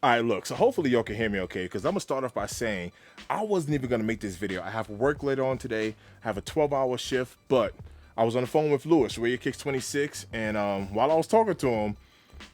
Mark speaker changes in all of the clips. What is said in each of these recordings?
Speaker 1: All right, look, so hopefully y'all can hear me okay, because I'm going to start off by saying I wasn't even going to make this video. I have work later on today. I have a 12-hour shift, but I was on the phone with Lewis, Radio Kicks 26, and while I was talking to him,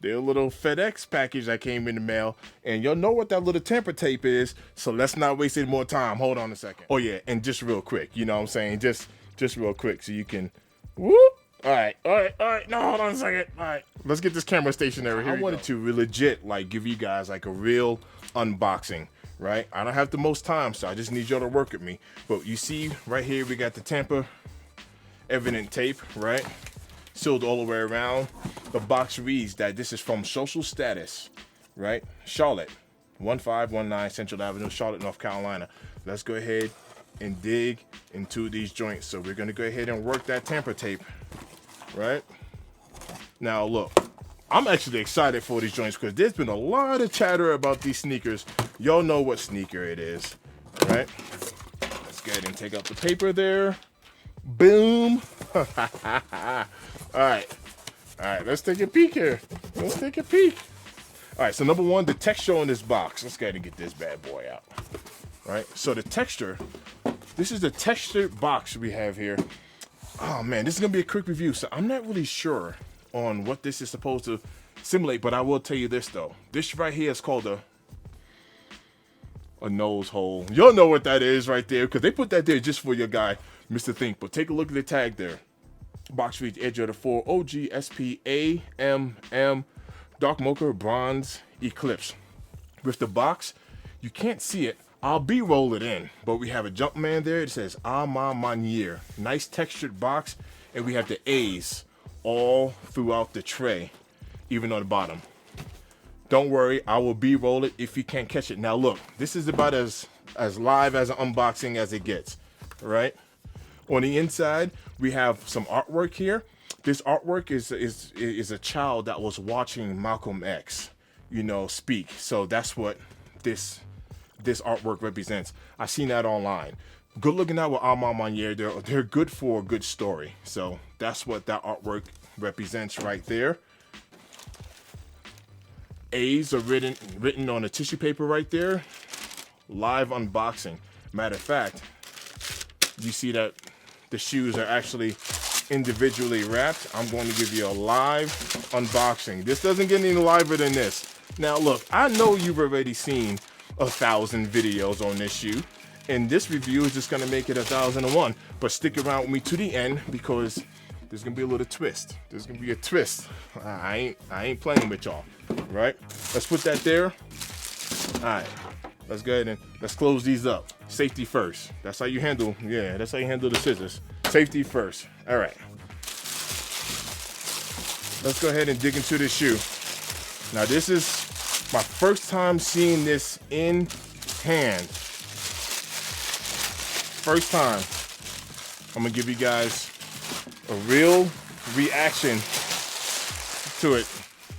Speaker 1: there's a little FedEx package that came in the mail, and y'all know what that little tamper tape is, so let's not waste any more time. Hold on a second. Oh, yeah, and just real quick, you know what I'm saying? Just real quick so you can, whoop. All right. No, hold on a second. All right, let's get this camera stationary. Here I wanted to legit like give you guys like a real unboxing, right? I don't have the most time, so I just need y'all to work with me. But you see right here, we got the tamper evident tape, right? Sealed all the way around. The box reads that this is from Social Status, right? Charlotte, 1519 Central Avenue, Charlotte, North Carolina. Let's go ahead and dig into these joints. So we're gonna go ahead and work that tamper tape. Right now, look, I'm actually excited for these joints because there's been a lot of chatter about these sneakers. Y'all know what sneaker it is, right? Let's go ahead and take out the paper there. Boom. All right, let's take a peek here. Let's take a peek. All right, so number one, the texture on this box. Let's go ahead and get this bad boy out. All right, so the texture, this is the textured box we have here. Oh man, this is gonna be a quick review, so I'm not really sure on what this is supposed to simulate, but I will tell you this though. This right here is called a nose hole. You'll know what that is right there, because they put that there just for your guy, Mr. Think. But take a look at the tag there. Box reads Edge of the 4 OG SP AMM Dark Mocha Bronze Eclipse. With the box, you can't see it. I'll B-roll it in, but we have a jump man there. It says A Ma Maniére. Nice textured box, and we have the A's all throughout the tray, even on the bottom. Don't worry, I will B-roll it if you can't catch it. Now look, this is about as live as an unboxing as it gets, right? On the inside, we have some artwork here. This artwork is a child that was watching Malcolm X, you know, speak. So that's what this artwork represents. I seen that online. Good looking out with A Ma Maniére. They're good for a good story. So that's what that artwork represents right there. A's are written on the tissue paper right there. Live unboxing. Matter of fact, you see that the shoes are actually individually wrapped. I'm going to give you a live unboxing. This doesn't get any liver than this. Now look, I know you've already seen 1,000 videos on this shoe, and this review is just gonna make it 1,001. But stick around with me to the end, because there's gonna be a little twist. There's gonna be a twist. I ain't playing with y'all, right? Let's put that there. All right, let's go ahead and let's close these up. Safety first. That's how you handle. Yeah, that's how you handle the scissors. Safety first. All right. Let's go ahead and dig into this shoe. Now this is my first time seeing this in hand. First time. I'm gonna give you guys a real reaction to it.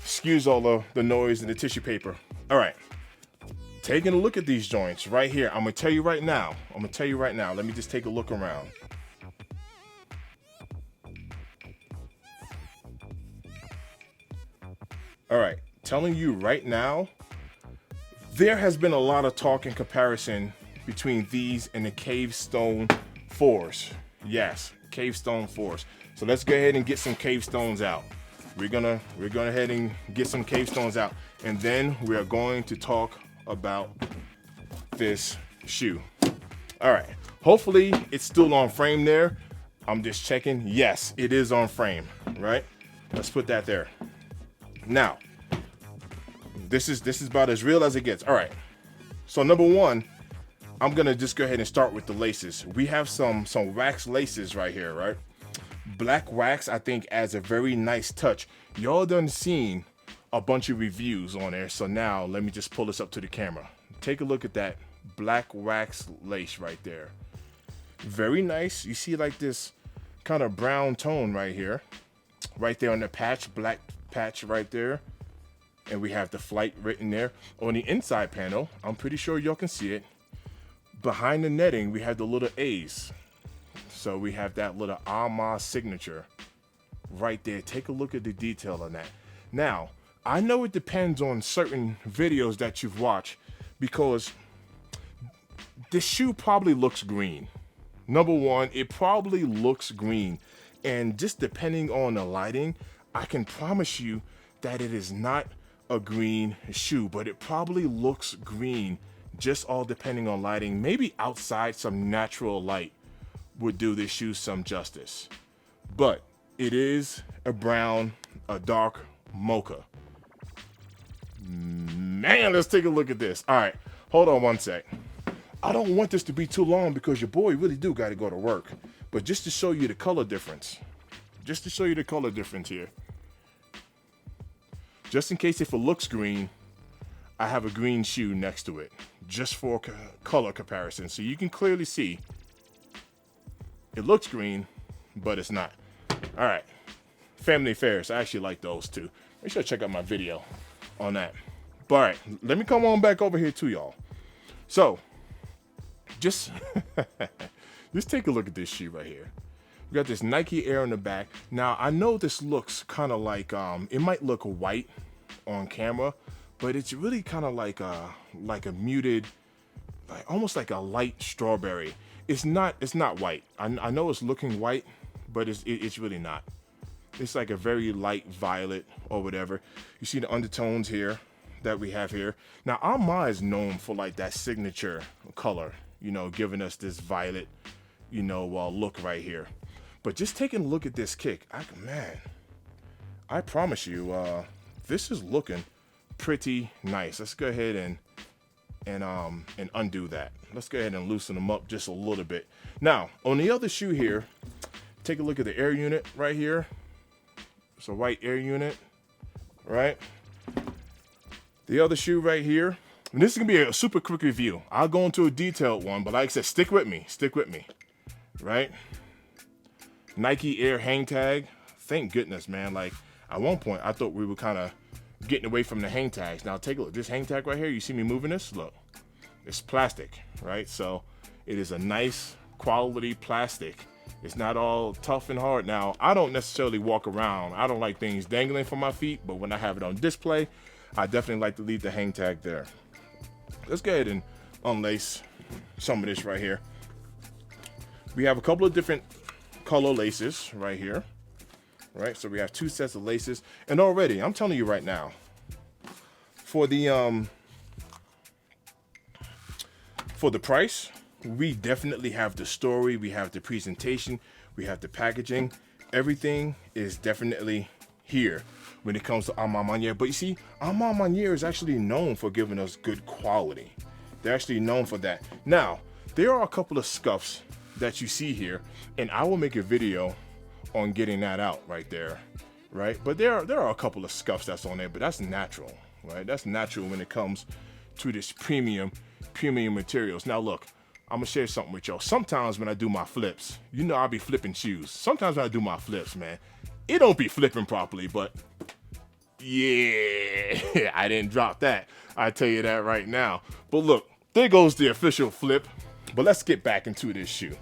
Speaker 1: Excuse all the noise and the tissue paper. All right. Taking a look at these joints right here. I'm gonna tell you right now. Let me just take a look around. All right. Telling you right now, there has been a lot of talk in comparison between these and the Cave Stone 4s. Yes, Cave Stone 4s. So let's go ahead and get some Cave Stones out. We're gonna ahead and get some Cave Stones out, and then we are going to talk about this shoe. All right. Hopefully it's still on frame there. I'm just checking. Yes, it is on frame. Right. Let's put that there. Now. This is about as real as it gets. All right. So number one, I'm gonna just go ahead and start with the laces. We have some wax laces right here, right? Black wax, I think, adds a very nice touch. Y'all done seen a bunch of reviews on there. So now let me just pull this up to the camera. Take a look at that black wax lace right there. Very nice. You see like this kind of brown tone right here. Right there on the patch, black patch right there. And we have the flight written there. On the inside panel, I'm pretty sure y'all can see it. Behind the netting, we have the little A's. So we have that little A Ma signature right there. Take a look at the detail on that. Now, I know it depends on certain videos that you've watched, because this shoe probably looks green. Number one, it probably looks green. And just depending on the lighting, I can promise you that it is not a green shoe, but it probably looks green, just all depending on lighting. Maybe outside some natural light would do this shoe some justice. But it is a brown, a dark mocha. Man, let's take a look at this. All right, hold on one sec. I don't want this to be too long because your boy really do got to go to work. But just to show you the color difference, here. Just in case if it looks green, I have a green shoe next to it, just for color comparison. So you can clearly see it looks green, but it's not. All right, family affairs. I actually like those too. Make sure to check out my video on that. But all right, let me come on back over here to y'all. So just just take a look at this shoe right here. We got this Nike Air in the back. Now I know this looks kind of like it might look white on camera, but it's really kind of like a muted, like almost like a light strawberry. It's not white. I know it's looking white, but it's really not. It's like a very light violet or whatever. You see the undertones here that we have here. Now A Ma is known for like that signature color, you know, giving us this violet, you know, look right here. But just taking a look at this kick, man, I promise you, this is looking pretty nice. Let's go ahead and undo that. Let's go ahead and loosen them up just a little bit. Now, on the other shoe here, take a look at the air unit right here. It's a white air unit, right? The other shoe right here. And this is gonna be a super quick review. I'll go into a detailed one, but like I said, stick with me, right? Nike Air hang tag. Thank goodness, man. Like at one point, I thought we were kind of getting away from the hang tags. Now take a look. This hang tag right here, you see me moving this? Look, it's plastic, right? So it is a nice quality plastic. It's not all tough and hard. Now, I don't necessarily walk around. I don't like things dangling from my feet, but when I have it on display, I definitely like to leave the hang tag there. Let's go ahead and unlace some of this right here. We have a couple of different color laces right here, right? So we have two sets of laces, and already, I'm telling you right now, for the price, we definitely have the story, we have the presentation, we have the packaging. Everything is definitely here when it comes to A Ma Maniére. But you see, A Ma Maniére is actually known for giving us good quality. They're actually known for that. Now, there are a couple of scuffs that you see here, and I will make a video on getting that out right there, right? But there are a couple of scuffs that's on there, but that's natural, right? That's natural when it comes to this premium materials. Now look, I'm gonna share something with y'all. Sometimes when I do my flips, you know, I'll be flipping shoes. Sometimes when I do my flips, man, it don't be flipping properly, but yeah, I didn't drop that. I tell you that right now. But look, there goes the official flip. But let's get back into this shoe.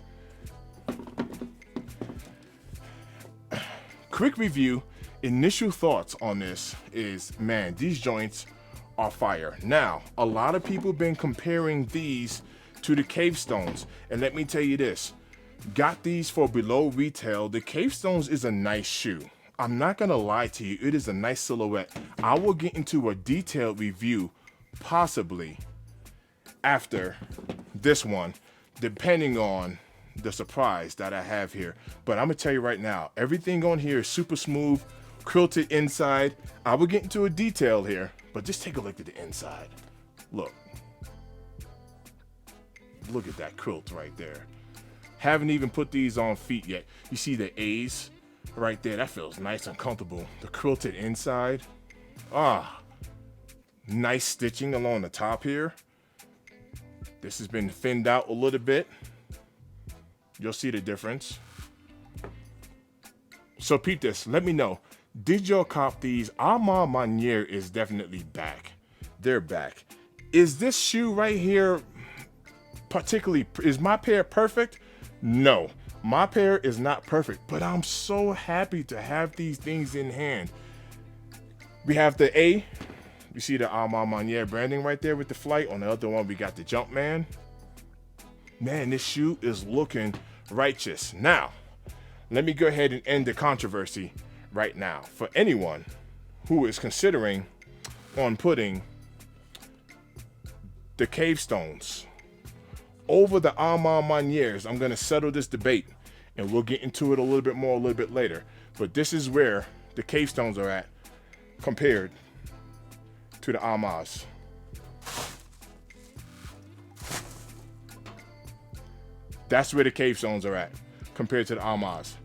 Speaker 1: Quick review, initial thoughts on this is, man, these joints are fire. Now, a lot of people been comparing these to the Cave Stones, and let me tell you this, got these for below retail. The Cave Stones is a nice shoe. I'm not gonna lie to you, it is a nice silhouette. I will get into a detailed review possibly after this one, depending on the surprise that I have here. But I'm gonna tell you right now, everything on here is super smooth, quilted inside. I will get into a detail here, but just take a look at the inside. Look at that quilt right there. Haven't even put these on feet yet. You see the A's right there? That feels nice and comfortable. The quilted inside. Nice stitching along the top here. This has been thinned out a little bit. You'll see the difference. So peep this, let me know. Did y'all cop these? A Ma Maniére is definitely back. They're back. Is this shoe right here particularly, is my pair perfect? No, my pair is not perfect, but I'm so happy to have these things in hand. We have the A. You see the A Ma Maniére branding right there with the flight. On the other one, we got the Jumpman. Man, this shoe is looking righteous. Now, let me go ahead and end the controversy right now. For anyone who is considering on putting the cave stones over the A Ma Manières, I'm going to settle this debate, and we'll get into it a little bit more a little bit later. But this is where the cave stones are at compared to the A Ma's. That's where the cave stones are at compared to the A Ma's.